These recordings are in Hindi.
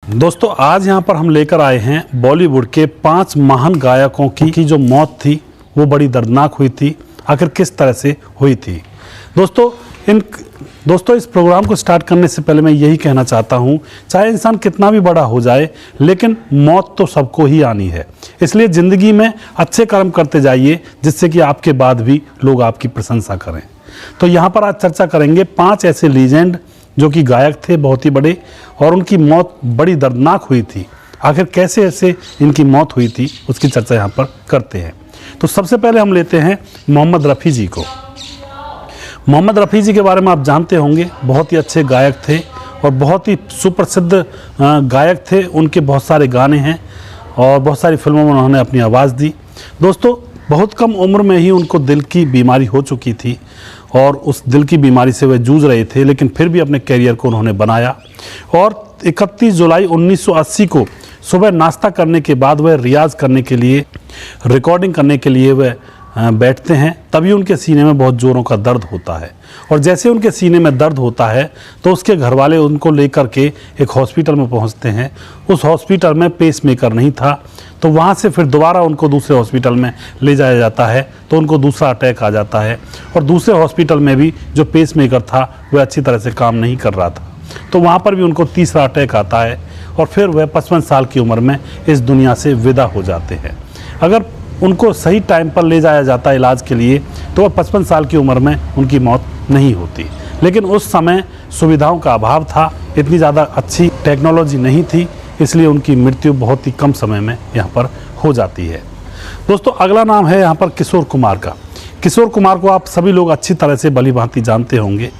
दोस्तों आज यहाँ पर हम लेकर आए हैं बॉलीवुड के 5 महान गायकों की जो मौत थी वो बड़ी दर्दनाक हुई थी। आखिर किस तरह से हुई थी। दोस्तों इस प्रोग्राम को स्टार्ट करने से पहले मैं यही कहना चाहता हूँ, चाहे इंसान कितना भी बड़ा हो जाए लेकिन मौत तो सबको ही आनी है। इसलिए ज़िंदगी में अच्छे कर्म करते जाइए जिससे कि आपके बाद भी लोग आपकी प्रशंसा करें। तो यहाँ पर आज चर्चा करेंगे 5 ऐसे लीजेंड जो कि गायक थे बहुत ही बड़े और उनकी मौत बड़ी दर्दनाक हुई थी। आखिर कैसे ऐसे इनकी मौत हुई थी उसकी चर्चा यहाँ पर करते हैं। तो सबसे पहले हम लेते हैं मोहम्मद रफ़ी जी को। मोहम्मद रफ़ी जी के बारे में आप जानते होंगे, बहुत ही अच्छे गायक थे और बहुत ही सुप्रसिद्ध गायक थे। उनके बहुत सारे गाने हैं और बहुत सारी फिल्मों में उन्होंने अपनी आवाज़ दी। दोस्तों बहुत कम उम्र में ही उनको दिल की बीमारी हो चुकी थी और उस दिल की बीमारी से वे जूझ रहे थे, लेकिन फिर भी अपने कैरियर को उन्होंने बनाया। और 31 जुलाई 1980 को सुबह नाश्ता करने के बाद वह रियाज़ करने के लिए, रिकॉर्डिंग करने के लिए वह बैठते हैं। तभी उनके सीने में बहुत ज़ोरों का दर्द होता है और जैसे उनके सीने में दर्द होता है तो उसके घर वाले उनको लेकर के एक हॉस्पिटल में पहुंचते हैं। उस हॉस्पिटल में पेसमेकर नहीं था, तो वहां से फिर दोबारा उनको दूसरे हॉस्पिटल में ले जाया जाता है तो उनको दूसरा अटैक आ जाता है और दूसरे हॉस्पिटल में भी जो पेसमेकर था वह अच्छी तरह से काम नहीं कर रहा था, तो वहाँ पर भी उनको तीसरा अटैक आता है और फिर वह 55 साल की उम्र में इस दुनिया से विदा हो जाते हैं। अगर उनको सही टाइम पर ले जाया जाता इलाज के लिए तो वह 55 साल की उम्र में उनकी मौत नहीं होती, लेकिन उस समय सुविधाओं का अभाव था, इतनी ज़्यादा अच्छी टेक्नोलॉजी नहीं थी, इसलिए उनकी मृत्यु बहुत ही कम समय में यहाँ पर हो जाती है। दोस्तों अगला नाम है यहाँ पर किशोर कुमार का। किशोर कुमार को आप सभी लोग अच्छी तरह से भली भांति जानते होंगे,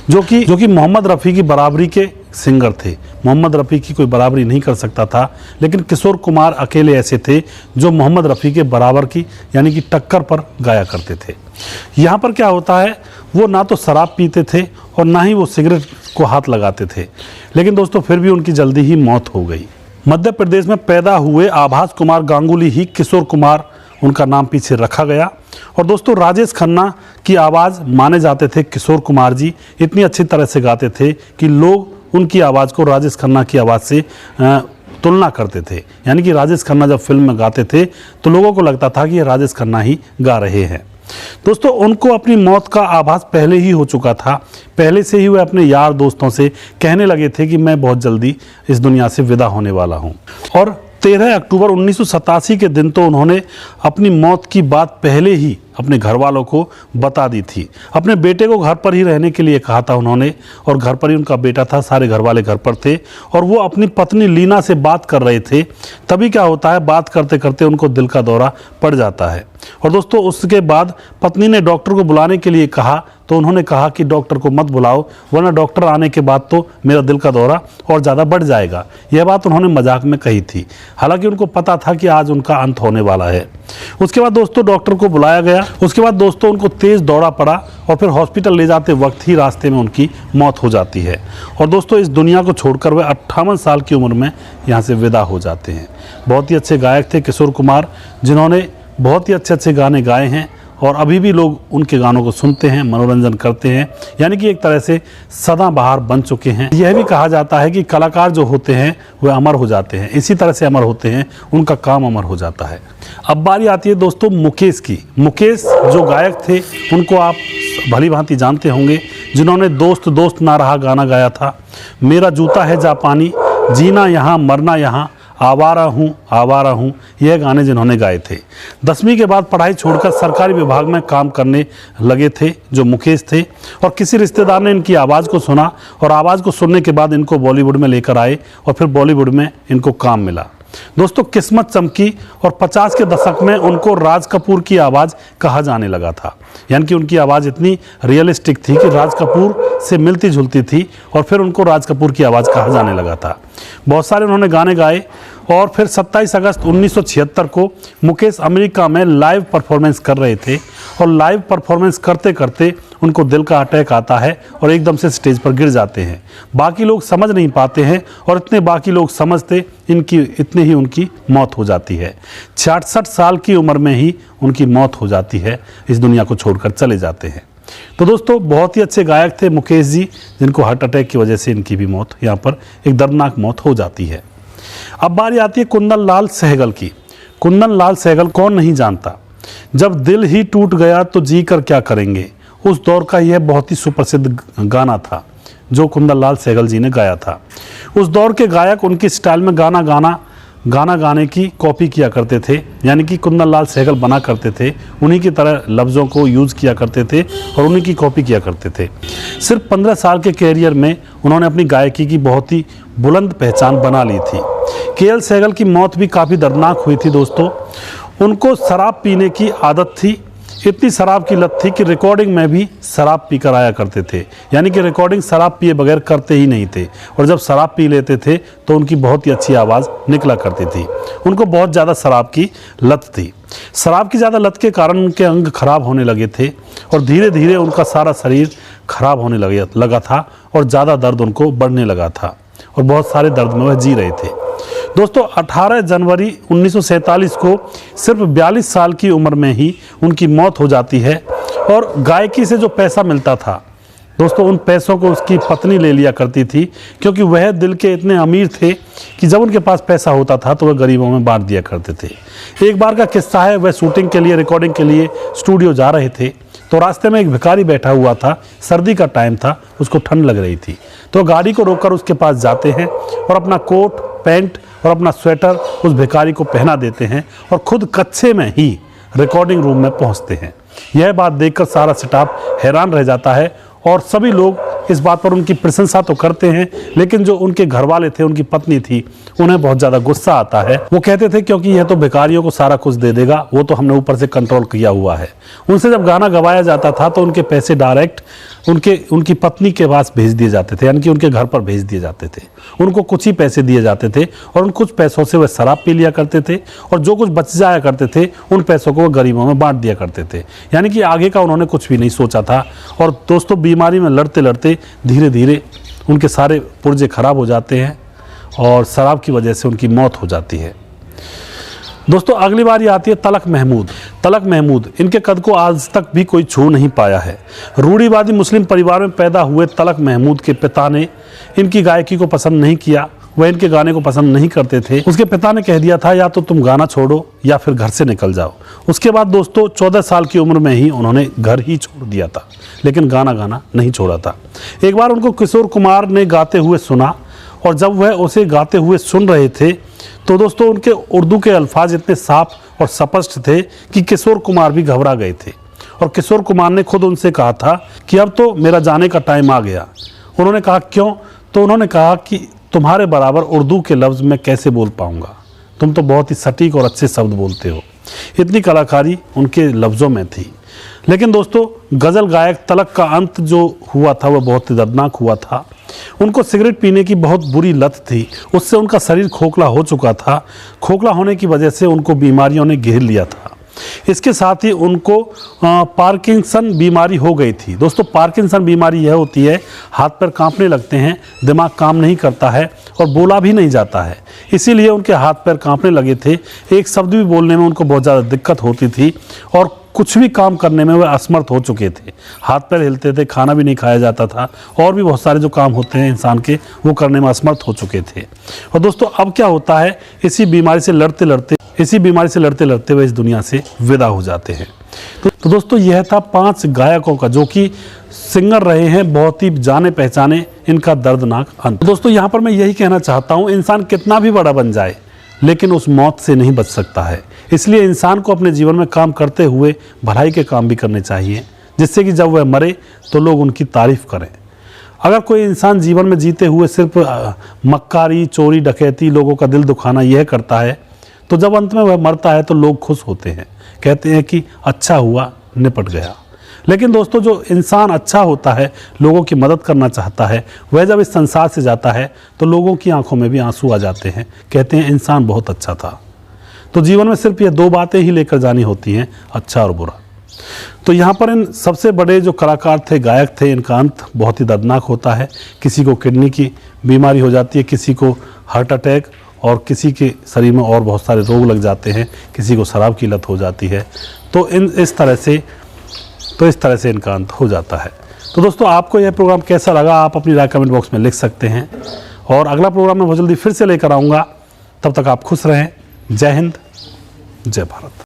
जो कि मोहम्मद रफ़ी की बराबरी के सिंगर थे। मोहम्मद रफ़ी की कोई बराबरी नहीं कर सकता था, लेकिन किशोर कुमार अकेले ऐसे थे जो मोहम्मद रफ़ी के बराबर की यानी कि टक्कर पर गाया करते थे। यहाँ पर क्या होता है, वो ना तो शराब पीते थे और ना ही वो सिगरेट को हाथ लगाते थे, लेकिन दोस्तों फिर भी उनकी जल्दी ही मौत हो गई। मध्य प्रदेश में पैदा हुए आभास कुमार गांगुली ही किशोर कुमार उनका नाम पीछे रखा गया। और दोस्तों राजेश खन्ना की आवाज़ माने जाते थे किशोर कुमार जी, इतनी अच्छी तरह से गाते थे कि लोग उनकी आवाज़ को राजेश खन्ना की आवाज़ से तुलना करते थे। यानी कि राजेश खन्ना जब फिल्म में गाते थे तो लोगों को लगता था कि ये राजेश खन्ना ही गा रहे हैं। दोस्तों उनको अपनी मौत का आभास पहले ही हो चुका था, पहले से ही वे अपने यार दोस्तों से कहने लगे थे कि मैं बहुत जल्दी इस दुनिया से विदा होने वाला हूं। और 13 अक्टूबर 1987 के दिन तो उन्होंने अपनी मौत की बात पहले ही अपने घर वालों को बता दी थी। अपने बेटे को घर पर ही रहने के लिए कहा था उन्होंने, और घर पर ही उनका बेटा था, सारे घर वाले घर पर थे और वो अपनी पत्नी लीना से बात कर रहे थे। तभी क्या होता है, बात करते करते उनको दिल का दौरा पड़ जाता है और दोस्तों उसके बाद पत्नी ने डॉक्टर को बुलाने के लिए कहा तो उन्होंने कहा कि डॉक्टर को मत बुलाओ, वरना डॉक्टर आने के बाद तो मेरा दिल का दौरा और ज़्यादा बढ़ जाएगा। यह बात उन्होंने मजाक में कही थी, हालांकि उनको पता था कि आज उनका अंत होने वाला है। उसके बाद दोस्तों डॉक्टर को बुलाया गया। उसके बाद दोस्तों उनको तेज़ दौड़ा पड़ा और फिर हॉस्पिटल ले जाते वक्त ही रास्ते में उनकी मौत हो जाती है और दोस्तों इस दुनिया को छोड़कर वे 58 साल की उम्र में यहाँ से विदा हो जाते हैं। बहुत ही अच्छे गायक थे किशोर कुमार, जिन्होंने बहुत ही अच्छे गाने गाए हैं और अभी भी लोग उनके गानों को सुनते हैं, मनोरंजन करते हैं, यानी कि एक तरह से सदाबहार बन चुके हैं। यह भी कहा जाता है कि कलाकार जो होते हैं वह अमर हो जाते हैं, इसी तरह से अमर होते हैं, उनका काम अमर हो जाता है। अब बारी आती है दोस्तों मुकेश की। मुकेश जो गायक थे उनको आप भली भांति जानते होंगे, जिन्होंने दोस्त दोस्त ना रहा गाना गाया था, मेरा जूता है जापानी, जीना यहाँ मरना यहाँ, आवारा हूँ, यह गाने जिन्होंने गाए थे। 10वीं के बाद पढ़ाई छोड़कर सरकारी विभाग में काम करने लगे थे जो मुकेश थे, और किसी रिश्तेदार ने इनकी आवाज़ को सुना और आवाज़ को सुनने के बाद इनको बॉलीवुड में लेकर आए और फिर बॉलीवुड में इनको काम मिला। दोस्तों किस्मत चमकी और 50 के दशक में उनको राज कपूर की आवाज़ कहा जाने लगा था, यानी कि उनकी आवाज़ इतनी रियलिस्टिक थी कि राज कपूर से मिलती जुलती थी और फिर उनको राज कपूर की आवाज़ कहा जाने लगा था। बहुत सारे उन्होंने गाने गाए और फिर 27 अगस्त 1976 को मुकेश अमेरिका में लाइव परफॉर्मेंस कर रहे थे और लाइव परफॉर्मेंस करते करते उनको दिल का अटैक आता है और एकदम से स्टेज पर गिर जाते हैं। बाकी लोग समझ नहीं पाते हैं और इतने बाकी लोग समझते इतने ही उनकी मौत हो जाती है। 66 साल की उम्र में ही उनकी मौत हो जाती है, इस दुनिया को छोड़कर चले जाते हैं। तो दोस्तों बहुत ही अच्छे गायक थे मुकेश जी, जिनको हार्ट अटैक की वजह से इनकी भी मौत यहाँ पर एक दर्दनाक मौत हो जाती है। अब बारी आती है कुंदन लाल सहगल की। कुंदन लाल सहगल कौन नहीं जानता, जब दिल ही टूट गया तो जी कर क्या करेंगे, उस दौर का यह बहुत ही सुप्रसिद्ध गाना था जो कुंदन लाल सहगल जी ने गाया था। उस दौर के गायक उनकी स्टाइल में गाना गाने की कॉपी किया करते थे, यानी कि कुंदन लाल सहगल बना करते थे, उन्हीं की तरह लफ्ज़ों को यूज़ किया करते थे और उन्हीं की कॉपी किया करते थे। सिर्फ 15 साल के कैरियर में उन्होंने अपनी गायकी की बहुत ही बुलंद पहचान बना ली थी। के.एल. सहगल की मौत भी काफ़ी दर्दनाक हुई थी दोस्तों। उनको शराब पीने की आदत थी, इतनी शराब की लत थी कि रिकॉर्डिंग में भी शराब पीकर आया करते थे, यानी कि रिकॉर्डिंग शराब पिए बगैर करते ही नहीं थे, और जब शराब पी लेते थे तो उनकी बहुत ही अच्छी आवाज़ निकला करती थी। उनको बहुत ज़्यादा शराब की लत थी। शराब की ज़्यादा लत के कारण उनके अंग खराब होने लगे थे और धीरे धीरे उनका सारा शरीर खराब होने लगा था और ज़्यादा दर्द उनको बढ़ने लगा था और बहुत सारे दर्द में वह जी रहे थे। दोस्तों 18 जनवरी 1947 को सिर्फ 42 साल की उम्र में ही उनकी मौत हो जाती है। और गायकी से जो पैसा मिलता था दोस्तों, उन पैसों को उसकी पत्नी ले लिया करती थी, क्योंकि वह दिल के इतने अमीर थे कि जब उनके पास पैसा होता था तो वह गरीबों में बांट दिया करते थे। एक बार का किस्सा है, वह शूटिंग के लिए, रिकॉर्डिंग के लिए स्टूडियो जा रहे थे तो रास्ते में एक भिखारी बैठा हुआ था, सर्दी का टाइम था, उसको ठंड लग रही थी, तो गाड़ी को रोककर उसके पास जाते हैं और अपना कोट, पैंट और अपना स्वेटर उस भिखारी को पहना देते हैं और खुद कच्छे में ही रिकॉर्डिंग रूम में पहुंचते हैं। यह बात देखकर सारा स्टाफ हैरान रह जाता है और सभी लोग इस बात पर उनकी प्रशंसा तो करते हैं, लेकिन जो उनके घर वाले थे, उनकी पत्नी थी, उन्हें बहुत ज़्यादा गुस्सा आता है। वो कहते थे क्योंकि यह तो भिखारियों को सारा कुछ दे देगा, वो तो हमने ऊपर से कंट्रोल किया हुआ है। उनसे जब गाना गवाया जाता था तो उनके पैसे डायरेक्ट उनकी पत्नी के पास भेज दिए जाते थे, यानी कि उनके घर पर भेज दिए जाते थे। उनको कुछ ही पैसे दिए जाते थे और उन कुछ पैसों से वह शराब पी लिया करते थे और जो कुछ बच जाया करते थे उन पैसों को गरीबों में बांट दिया करते थे, यानी कि आगे का उन्होंने कुछ भी नहीं सोचा था। और दोस्तों बीमारी में लड़ते लड़ते धीरे धीरे उनके सारे पुर्जे खराब हो जाते हैं और शराब की वजह से उनकी मौत हो जाती है। दोस्तों अगली बारी आती है तलक महमूद। तलक महमूद, इनके कद को आज तक भी कोई छू नहीं पाया है। रूढ़िवादी मुस्लिम परिवार में पैदा हुए तलक महमूद के पिता ने इनकी गायकी को पसंद नहीं किया, वह इनके गाने को पसंद नहीं करते थे। उसके पिता ने कह दिया था या तो तुम गाना छोड़ो या फिर घर से निकल जाओ। उसके बाद दोस्तों 14 साल की उम्र में ही उन्होंने घर ही छोड़ दिया था, लेकिन गाना नहीं छोड़ा था। एक बार उनको किशोर कुमार ने गाते हुए सुना और जब वह उसे गाते हुए सुन रहे थे तो दोस्तों उनके उर्दू के अल्फाज इतने साफ और स्पष्ट थे कि किशोर कुमार भी घबरा गए थे और किशोर कुमार ने खुद उनसे कहा था कि अब तो मेरा जाने का टाइम आ गया। उन्होंने कहा क्यों? तो उन्होंने कहा कि तुम्हारे बराबर उर्दू के लफ्ज़ मैं कैसे बोल पाऊंगा, तुम तो बहुत ही सटीक और अच्छे शब्द बोलते हो। इतनी कलाकारी उनके लफ्ज़ों में थी। लेकिन दोस्तों गज़ल गायक तलक का अंत जो हुआ था वह बहुत ही दर्दनाक हुआ था। उनको सिगरेट पीने की बहुत बुरी लत थी, उससे उनका शरीर खोखला हो चुका था। खोखला होने की वजह से उनको बीमारियों ने घेर लिया था। इसके साथ ही उनको पार्किंसन बीमारी हो गई थी। दोस्तों पार्किंसन बीमारी यह होती है, हाथ पैर कांपने लगते हैं, दिमाग काम नहीं करता है और बोला भी नहीं जाता है, इसीलिए उनके हाथ पैर कांपने लगे थे। एक शब्द भी बोलने में उनको बहुत ज़्यादा दिक्कत होती थी और कुछ भी काम करने में वह असमर्थ हो चुके थे। हाथ पैर हिलते थे, खाना भी नहीं खाया जाता था और भी बहुत सारे जो काम होते हैं इंसान के, वो करने में असमर्थ हो चुके थे। और दोस्तों अब क्या होता है, इसी बीमारी से लड़ते लड़ते वे इस दुनिया से विदा हो जाते हैं। तो दोस्तों यह था 5 गायकों का जो कि सिंगर रहे हैं, बहुत ही जाने पहचाने, इनका दर्दनाक अंत। दोस्तों यहाँ पर मैं यही कहना चाहता हूँ, इंसान कितना भी बड़ा बन जाए लेकिन उस मौत से नहीं बच सकता है। इसलिए इंसान को अपने जीवन में काम करते हुए भलाई के काम भी करने चाहिए, जिससे कि जब वह मरे तो लोग उनकी तारीफ करें। अगर कोई इंसान जीवन में जीते हुए सिर्फ मक्कारी, चोरी, डकैती, लोगों का दिल दुखाना यह करता है तो जब अंत में वह मरता है तो लोग खुश होते हैं, कहते हैं कि अच्छा हुआ, निपट गया। लेकिन दोस्तों जो इंसान अच्छा होता है, लोगों की मदद करना चाहता है, वह जब इस संसार से जाता है तो लोगों की आंखों में भी आंसू आ जाते हैं, कहते हैं इंसान बहुत अच्छा था। तो जीवन में सिर्फ ये 2 बातें ही लेकर जानी होती हैं, अच्छा और बुरा। तो यहाँ पर इन सबसे बड़े जो कलाकार थे, गायक थे, इनका अंत बहुत ही दर्दनाक होता है। किसी को किडनी की बीमारी हो जाती है, किसी को हार्ट अटैक और किसी के शरीर में और बहुत सारे रोग लग जाते हैं, किसी को शराब की लत हो जाती है। तो इस तरह से इनका अंत हो जाता है। तो दोस्तों आपको यह प्रोग्राम कैसा लगा, आप अपनी राय कमेंट बॉक्स में लिख सकते हैं और अगला प्रोग्राम मैं बहुत जल्दी फिर से लेकर आऊँगा। तब तक आप खुश रहें। जय हिंद, जय भारत।